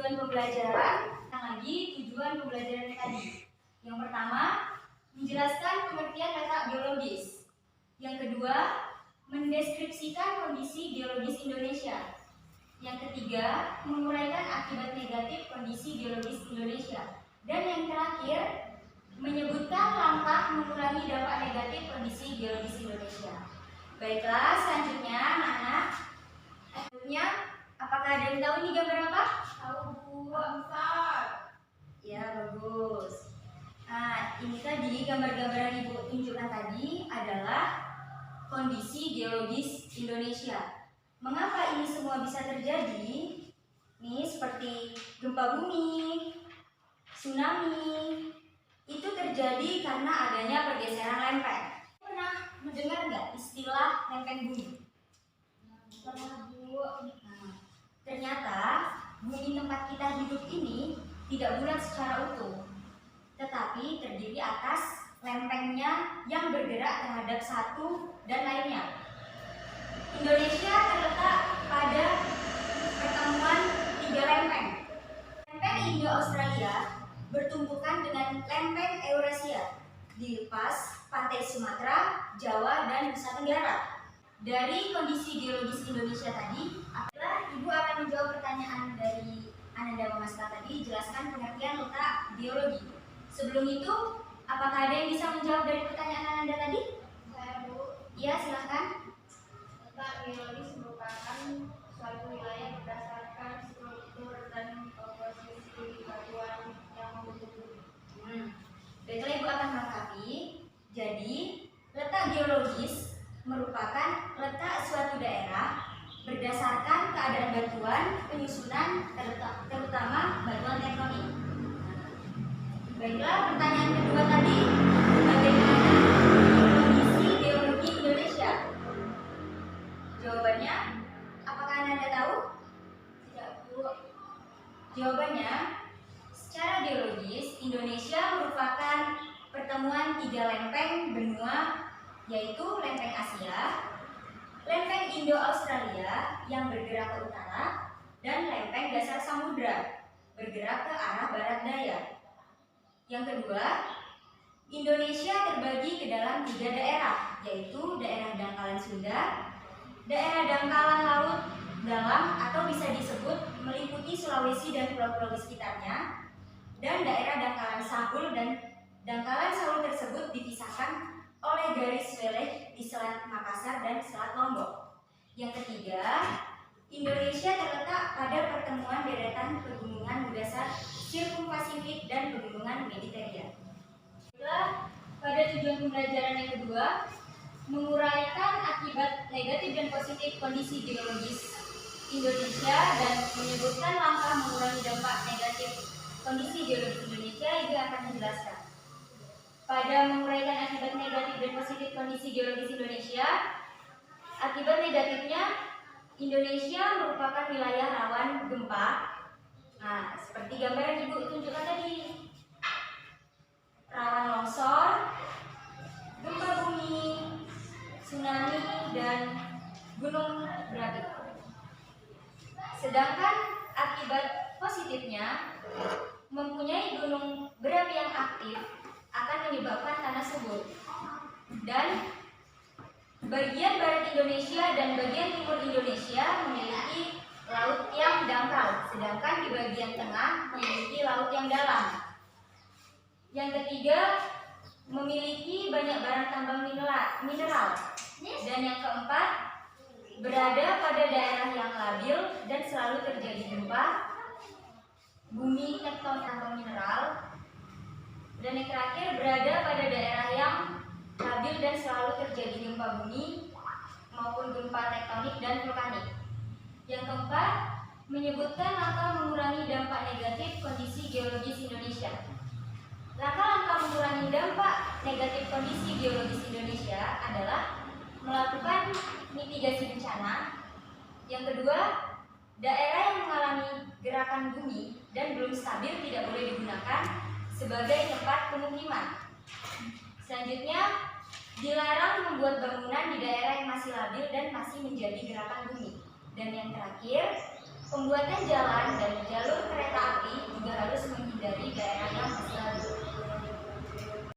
tujuan pembelajaran, lagi tujuan pembelajaran tadi. Yang pertama, menjelaskan pengertian letak geologis. Yang kedua, mendeskripsikan kondisi geologis Indonesia. Yang ketiga, menguraikan akibat negatif kondisi geologis Indonesia. Dan yang terakhir, menyebutkan langkah mengurangi dampak negatif kondisi geologis Indonesia. Baiklah, selanjutnya anak-anak, apakah ada yang tahu ini gambar apa? Tahu Bu, Ustaz. Ya, bagus. Nah, ini tadi gambar-gambar yang Ibu tunjukkan tadi adalah kondisi geologis Indonesia. Mengapa ini semua bisa terjadi? Nih, seperti gempa bumi, tsunami, itu terjadi karena adanya pergeseran lempeng. Pernah mendengar nggak istilah lempeng bumi? Pernah Bu. Ternyata bumi tempat kita hidup ini tidak bulat secara utuh, tetapi terdiri atas lempengnya yang bergerak terhadap satu dan lainnya. Indonesia terletak pada pertemuan tiga lempeng. Lempeng Indo-Australia bertumpukan dengan lempeng Eurasia di lepas pantai Sumatera, Jawa, dan Nusa Tenggara. Dari kondisi geologis Indonesia tadi, Ibu akan menjawab pertanyaan dari Ananda Mamaska tadi, jelaskan pengertian letak geologi. Sebelum itu, apakah ada yang bisa menjawab dari pertanyaan Ananda tadi? Saya Bu. Iya, silahkan. Letak geologis merupakan suatu wilayah berdasarkan struktur dan komposisi batuan yang membentuk bumi. Baiklah, Ibu akan melengkapi. Jadi, letak geologis merupakan letak suatu daerah berdasarkan keadaan batuan, penyusunan, terutama batuan tektonik. Baiklah, pertanyaan kedua tadi, bagaimana kondisi geologi Indonesia? Jawabannya, apakah Anda tahu? Tidak Bu. Jawabannya, secara geologis, Indonesia merupakan pertemuan tiga lempeng benua, yaitu lempeng Asia, lempeng Indo-Australia yang bergerak ke utara, dan lempeng dasar samudra bergerak ke arah barat daya. Yang kedua, Indonesia terbagi ke dalam tiga daerah, yaitu daerah dangkalan Sunda, daerah dangkalan laut dalam atau bisa disebut meliputi Sulawesi dan pulau-pulau di sekitarnya, dan daerah dangkalan Sahul, dan dangkalan Sahul tersebut dipisahkan oleh garis relief di Selat Makassar dan Selat Lombok. Yang ketiga, Indonesia terletak pada pertemuan deretan pegunungan berdasar sirkumpasifik dan pegunungan Mediterania. Pada tujuan pembelajaran yang kedua, menguraikan akibat negatif dan positif kondisi geologis Indonesia dan menyebutkan langkah mengurangi dampak negatif kondisi geologis Indonesia, Ibu akan menjelaskan. Pada menguraikan akibat negatif dan positif kondisi geologis Indonesia, akibat negatifnya Indonesia merupakan wilayah rawan gempa. Nah, seperti gambar yang Ibu tunjukkan tadi, rawan longsor, gempa bumi, tsunami, dan gunung berapi. Sedangkan akibat positifnya, mempunyai gunung berapi yang aktif akan menyebabkan tanah subur, dan bagian barat Indonesia dan bagian timur Indonesia memiliki laut yang dangkal, sedangkan di bagian tengah memiliki laut yang dalam. Yang ketiga, memiliki banyak barang tambang mineral. Dan yang keempat, berada pada daerah yang labil dan selalu terjadi gempa, bumi tektonik tambang mineral. Dan yang terakhir, berada pada daerah yang labil dan selalu terjadi gempa bumi maupun gempa tektonik dan vulkanik. Yang keempat, menyebutkan langkah mengurangi dampak negatif kondisi geologis Indonesia. Langkah-langkah mengurangi dampak negatif kondisi geologis Indonesia adalah melakukan mitigasi bencana. Yang kedua, daerah yang mengalami gerakan bumi dan belum stabil tidak boleh digunakan sebagai tempat pemukiman. Selanjutnya, dilarang membuat bangunan di daerah yang masih labil dan masih menjadi gerakan bumi. Dan yang terakhir, Pembuatan jalan dan jalur kereta api juga harus